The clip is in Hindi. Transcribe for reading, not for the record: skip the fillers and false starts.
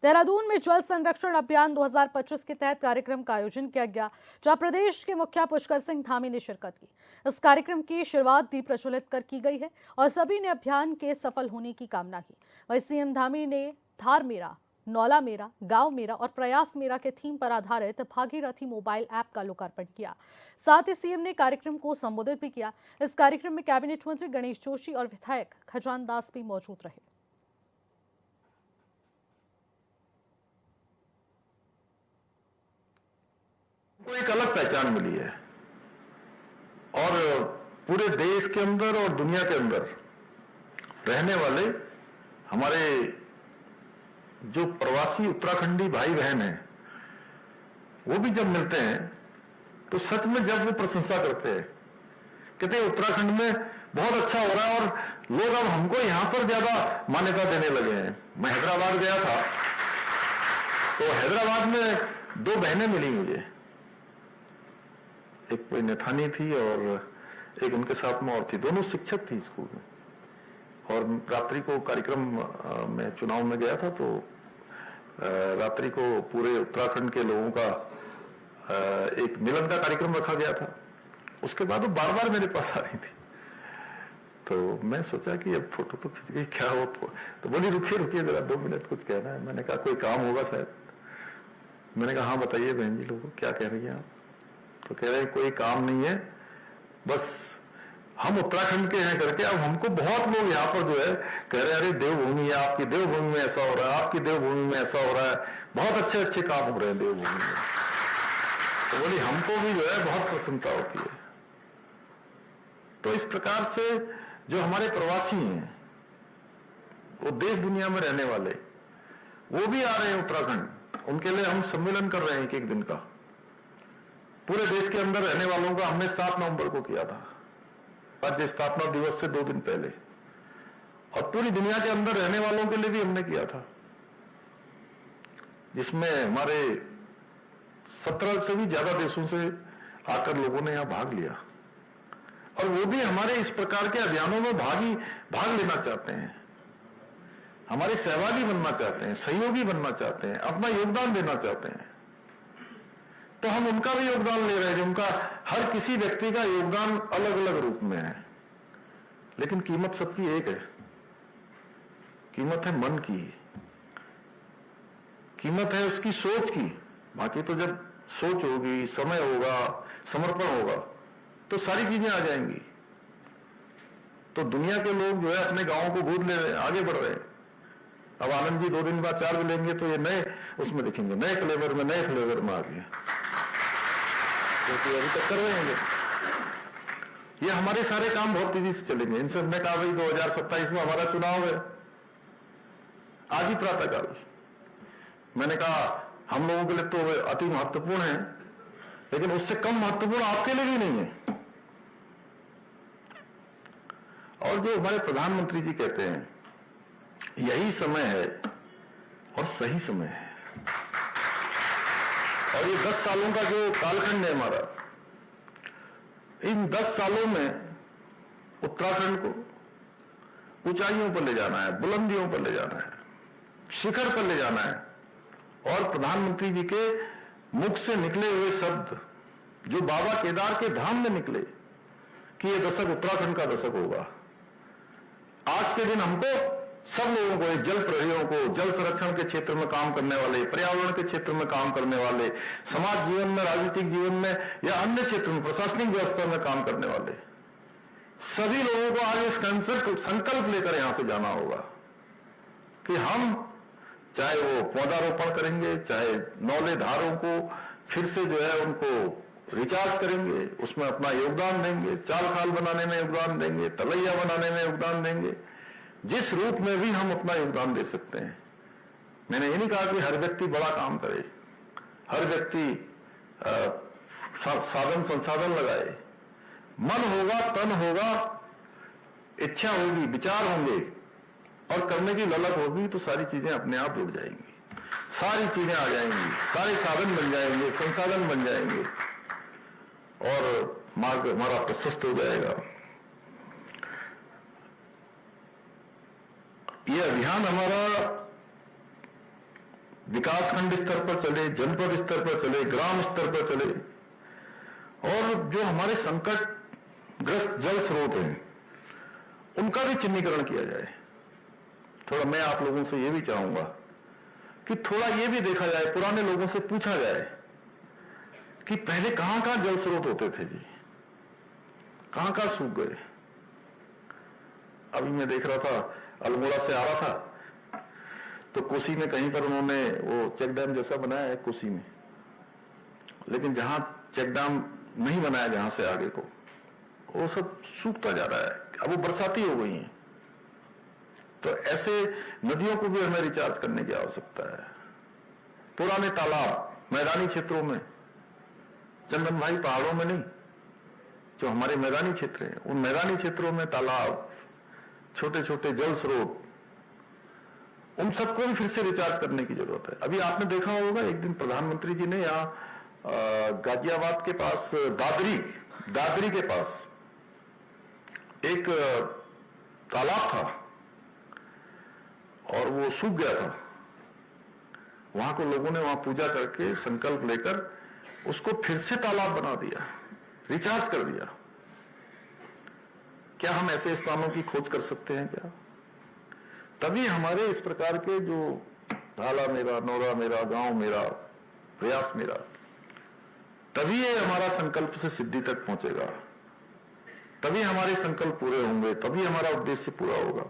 देहरादून में जल संरक्षण अभियान 2025 के तहत कार्यक्रम का आयोजन किया गया, जहां प्रदेश के मुखिया पुष्कर सिंह धामी ने शिरकत की। इस कार्यक्रम की शुरुआत दीप प्रज्वलित कर की गई है और सभी ने अभियान के सफल होने की कामना की। वहीं सीएम धामी ने धार मेरा, नौला मेरा, गांव मेरा और प्रयास मेरा के थीम पर आधारित भागीरथी मोबाइल ऐप का लोकार्पण किया। साथ ही सीएम ने कार्यक्रम को संबोधित भी किया। इस कार्यक्रम में कैबिनेट मंत्री गणेश जोशी और विधायक खजान दास भी मौजूद रहे। को एक अलग पहचान मिली है और पूरे देश के अंदर और दुनिया के अंदर रहने वाले हमारे जो प्रवासी उत्तराखंडी भाई बहन हैं, वो भी जब मिलते हैं तो सच में जब वो प्रशंसा करते हैं, कहते हैं उत्तराखंड में बहुत अच्छा हो रहा है और लोग अब हमको यहां पर ज्यादा मान्यता देने लगे हैं। मैं हैदराबाद गया था तो हैदराबाद में दो बहनें मिली मुझे, एक कोई नेथानी थी और एक उनके साथ में और थी, दोनों शिक्षक थी स्कूल में। और रात्रि को कार्यक्रम में चुनाव में गया था तो रात्रि को पूरे उत्तराखंड के लोगों का एक मिलन का कार्यक्रम रखा गया था। उसके बाद वो बार बार मेरे पास आ रही थी, तो मैं सोचा कि अब फोटो तो खींच गई, क्या हो, तो बोली रुकिए रुकिए जरा 2 मिनट कुछ कहना है। मैंने कहा कोई काम होगा शायद। मैंने कहा हाँ बताइए बहन जी, लोगों क्या कह रही हैं आप? तो कह रहे हैं कोई काम नहीं है, बस हम उत्तराखंड के हैं करके अब हमको बहुत लोग यहाँ पर जो है कह रहे हैं अरे देवभूमि है, आपकी देवभूमि में ऐसा हो रहा है, आपकी देवभूमि में ऐसा हो रहा है, बहुत अच्छे अच्छे काम हो रहे हैं देवभूमि में। तो बोली हमको भी जो है बहुत प्रसन्नता होती है। तो इस प्रकार से जो हमारे प्रवासी हैं, वो देश दुनिया में रहने वाले, वो भी आ रहे हैं उत्तराखंड। उनके लिए हम सम्मेलन कर रहे हैं 1-1 दिन का। पूरे देश के अंदर रहने वालों का हमने 7 नवंबर को किया था, राज्य स्थापना दिवस से 2 दिन पहले, और पूरी दुनिया के अंदर रहने वालों के लिए भी हमने किया था, जिसमें हमारे 17 से भी ज्यादा देशों से आकर लोगों ने यहां भाग लिया। और वो भी हमारे इस प्रकार के अभियानों में भाग लेना चाहते हैं, हमारे सहभागी बनना चाहते हैं, सहयोगी बनना चाहते हैं, अपना योगदान देना चाहते हैं। तो हम उनका भी योगदान ले रहे हैं। उनका हर किसी व्यक्ति का योगदान अलग अलग रूप में है, लेकिन कीमत सबकी एक है। कीमत है मन की, कीमत है उसकी सोच की। बाकी तो जब सोच होगी, समय होगा, समर्पण होगा, तो सारी चीजें आ जाएंगी। तो दुनिया के लोग जो है अपने गांवों को गोद ले रहे हैं, आगे बढ़ रहे हैं। अब आनंद जी 2 दिन बाद चार्ज लेंगे तो ये नए उसमें दिखेंगे, नए फ्लेवर में आ गए, क्योंकि अभी तक कर रहे हैं। ये हमारे सारे काम बहुत तेजी से चलेंगे। इनसे हमने कहा भाई 2027 में हमारा चुनाव है, आज ही प्रातःकाल। मैंने कहा हम लोगों के लिए तो अति महत्वपूर्ण है, लेकिन उससे कम महत्वपूर्ण आपके लिए भी नहीं है। और जो हमारे प्रधानमंत्री जी कहते हैं, यही समय है और सही समय है। और ये 10 सालों का जो कालखंड है हमारा, इन 10 सालों में उत्तराखंड को ऊंचाइयों पर ले जाना है, बुलंदियों पर ले जाना है, शिखर पर ले जाना है। और प्रधानमंत्री जी के मुख से निकले हुए शब्द जो बाबा केदार के धाम में निकले कि ये दशक उत्तराखंड का दशक होगा। आज के दिन हमको सब लोगों को, जल प्रहरियों को, जल संरक्षण के क्षेत्र में काम करने वाले, पर्यावरण के क्षेत्र में काम करने वाले, समाज जीवन में, राजनीतिक जीवन में या अन्य क्षेत्र में, प्रशासनिक व्यवस्था में काम करने वाले सभी लोगों को आज इस संकल्प लेकर यहां से जाना होगा कि हम चाहे वो पौधारोपण करेंगे, चाहे नौले धारों को फिर से जो है उनको रिचार्ज करेंगे, उसमें अपना योगदान देंगे, चाल खाल बनाने में योगदान देंगे, तलैया बनाने में योगदान देंगे, जिस रूप में भी हम अपना योगदान दे सकते हैं। मैंने ये नहीं कहा कि हर व्यक्ति बड़ा काम करे, हर व्यक्ति साधन संसाधन लगाए। मन होगा, तन होगा, इच्छा होगी, विचार होंगे और करने की ललक होगी, तो सारी चीजें अपने आप जुड़ जाएंगी, सारी चीजें आ जाएंगी, सारे साधन बन जाएंगे, संसाधन बन जाएंगे और मार्ग हमारा प्रशस्त हो जाएगा। ये अभियान हमारा विकासखंड स्तर पर चले, जनपद स्तर पर चले, ग्राम स्तर पर चले, और जो हमारे संकटग्रस्त जल स्रोत हैं उनका भी चिन्हीकरण किया जाए। थोड़ा मैं आप लोगों से ये भी चाहूंगा कि थोड़ा ये भी देखा जाए, पुराने लोगों से पूछा जाए कि पहले कहां कहां जल स्रोत होते थे जी, कहां कहां सूख गए। अभी मैं देख रहा था, अल्मोड़ा से आ रहा था तो कोसी में कहीं पर उन्होंने वो चेक डैम जैसा बनाया है कोसी में, लेकिन जहां चेक डैम नहीं बनाया जहां से आगे को, वो सब सूखता जा रहा है, अब वो बरसाती हो गई हैं। तो ऐसे नदियों को भी हमें रिचार्ज करने की आवश्यकता है। पुराने तालाब मैदानी क्षेत्रों में, चंदन भाई पहाड़ों में नहीं, जो हमारे मैदानी क्षेत्र हैं, उन मैदानी क्षेत्रों में तालाब, छोटे छोटे जल स्रोत, उन सबको भी फिर से रिचार्ज करने की जरूरत है। अभी आपने देखा होगा, एक दिन प्रधानमंत्री जी ने यहाँ गाजियाबाद के पास दादरी के पास एक तालाब था और वो सूख गया था। वहां को लोगों ने वहां पूजा करके संकल्प लेकर उसको फिर से तालाब बना दिया, रिचार्ज कर दिया। क्या हम ऐसे स्थानों की खोज कर सकते हैं क्या? तभी हमारे इस प्रकार के जो ढाला मेरा, नौरा मेरा, गांव मेरा, प्रयास मेरा, तभी ये हमारा संकल्प से सिद्धि तक पहुंचेगा, तभी हमारे संकल्प पूरे होंगे, तभी हमारा उद्देश्य पूरा होगा।